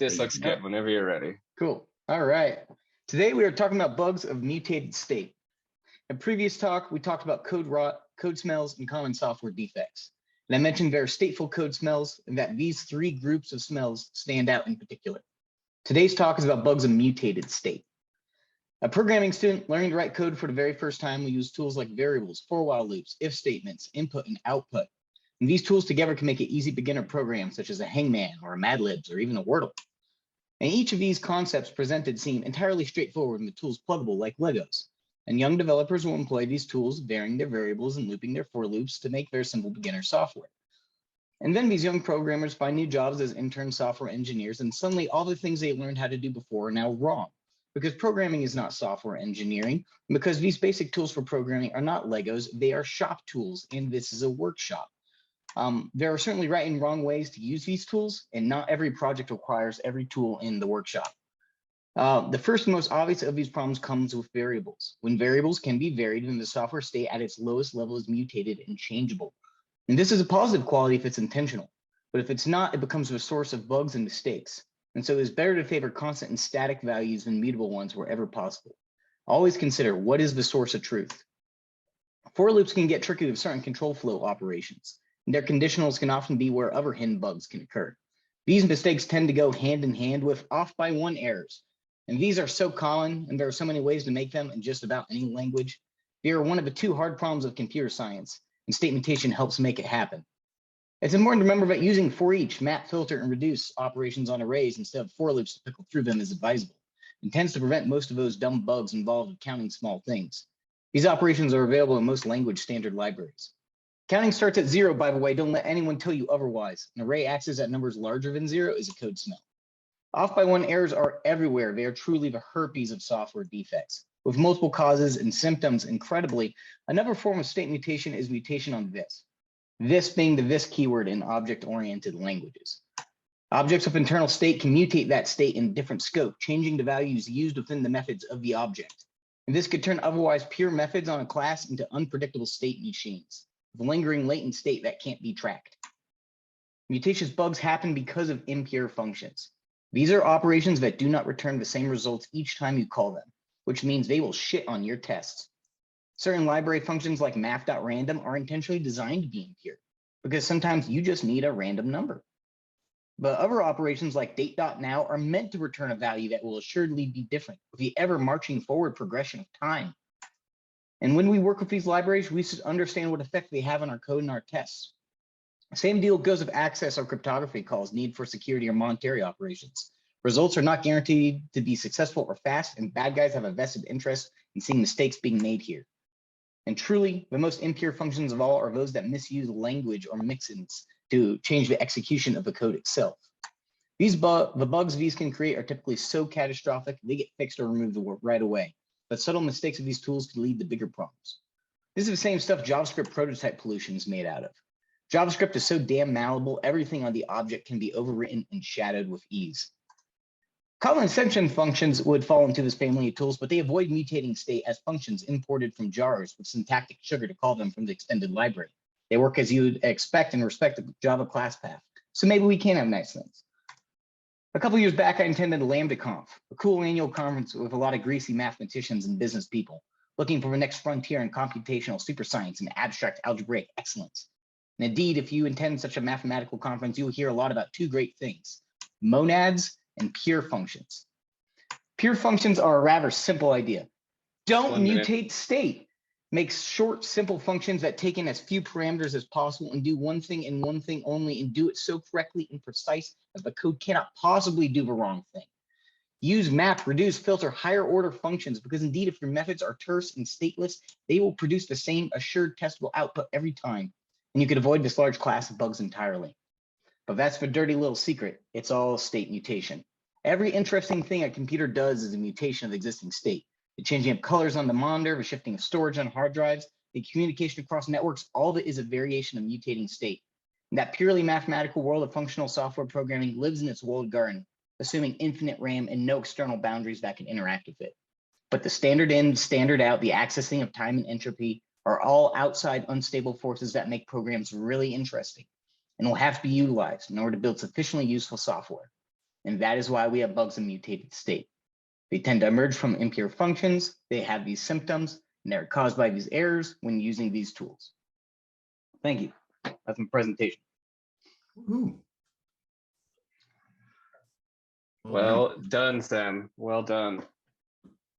This looks good. Whenever you're ready. Cool. All right. Today we are talking about bugs of mutated state. In previous talk, we talked about code rot, code smells, and common software defects. And I mentioned there are stateful code smells and that these three groups of smells stand out in particular. Today's talk is about bugs of mutated state. A programming student learning to write code for the very first time will use tools like variables, for while loops, if statements, input, and output. And these tools together can make an easy beginner program such as a Hangman or a Mad Libs or even a Wordle. And each of these concepts presented seem entirely straightforward and the tools pluggable like Legos. And young developers will employ these tools, varying their variables and looping their for loops to make their simple beginner software. And then these young programmers find new jobs as intern software engineers, and suddenly all the things they learned how to do before are now wrong. Because programming is not software engineering, because these basic tools for programming are not Legos, they are shop tools, and this is a workshop. There are certainly right and wrong ways to use these tools, and not every project requires every tool in the workshop. The first and most obvious of these problems comes with variables. When variables can be varied, then the software state at its lowest level is mutated and changeable. And this is a positive quality if it's intentional, but if it's not, it becomes a source of bugs and mistakes. And so it's better to favor constant and static values than mutable ones wherever possible. Always consider, what is the source of truth? For loops can get tricky with certain control flow operations. Their conditionals can often be where other hidden bugs can occur. These mistakes tend to go hand in hand with off by one errors. And these are so common, and there are so many ways to make them in just about any language. They are one of the two hard problems of computer science, and state mutation helps make it happen. It's important to remember that using for each, map, filter, and reduce operations on arrays instead of for loops to pickle through them is advisable, and tends to prevent most of those dumb bugs involved with counting small things. These operations are available in most language standard libraries. Counting starts at 0, by the way, don't let anyone tell you otherwise. An array access at numbers larger than 0 is a code smell. Off by one errors are everywhere. They are truly the herpes of software defects. With multiple causes and symptoms, incredibly, another form of state mutation is mutation on this. This being the this keyword in object-oriented languages. Objects of internal state can mutate that state in different scope, changing the values used within the methods of the object. And this could turn otherwise pure methods on a class into unpredictable state machines, with lingering latent state that can't be tracked. Mutations bugs happen because of impure functions. These are operations that do not return the same results each time you call them, which means they will shit on your tests. Certain library functions like math.random are intentionally designed to be impure, because sometimes you just need a random number. But other operations like date.now are meant to return a value that will assuredly be different with the ever marching forward progression of time. And when we work with these libraries, we should understand what effect they have on our code and our tests. Same deal goes with access or cryptography calls needed for security or monetary operations. Results are not guaranteed to be successful or fast, and bad guys have a vested interest in seeing mistakes being made here. And truly, the most impure functions of all are those that misuse language or mix-ins to change the execution of the code itself. The bugs these can create are typically so catastrophic, they get fixed or removed right away. But subtle mistakes of these tools can lead to bigger problems. This is the same stuff JavaScript prototype pollution is made out of. JavaScript is so damn malleable, everything on the object can be overwritten and shadowed with ease. Kotlin extension functions would fall into this family of tools, but they avoid mutating state as functions imported from jars with syntactic sugar to call them from the extended library. They work as you would expect and respect the Java class path. So maybe we can have nice things. A couple years back, I attended LambdaConf, a cool annual conference with a lot of greasy mathematicians and business people looking for the next frontier in computational super science and abstract algebraic excellence. And indeed, if you attend such a mathematical conference, you will hear a lot about two great things: monads and pure functions. Pure functions are a rather simple idea. Don't mutate state. Make short, simple functions that take in as few parameters as possible and do one thing and one thing only, and do it so correctly and precise that the code cannot possibly do the wrong thing. Use map, reduce, filter, higher order functions, because indeed, if your methods are terse and stateless, they will produce the same assured testable output every time. And you could avoid this large class of bugs entirely. But that's the dirty little secret. It's all state mutation. Every interesting thing a computer does is a mutation of existing state. The changing of colors on the monitor, the shifting of storage on hard drives, the communication across networks, all of it is a variation of mutating state. And that purely mathematical world of functional software programming lives in its walled garden, assuming infinite RAM and no external boundaries that can interact with it. But the standard in, standard out, the accessing of time and entropy are all outside unstable forces that make programs really interesting and will have to be utilized in order to build sufficiently useful software. And that is why we have bugs in mutated state. They tend to emerge from impure functions. They have these symptoms, and they're caused by these errors when using these tools. Thank you. That's my presentation. Woohoo. Well done, Sam. Well done.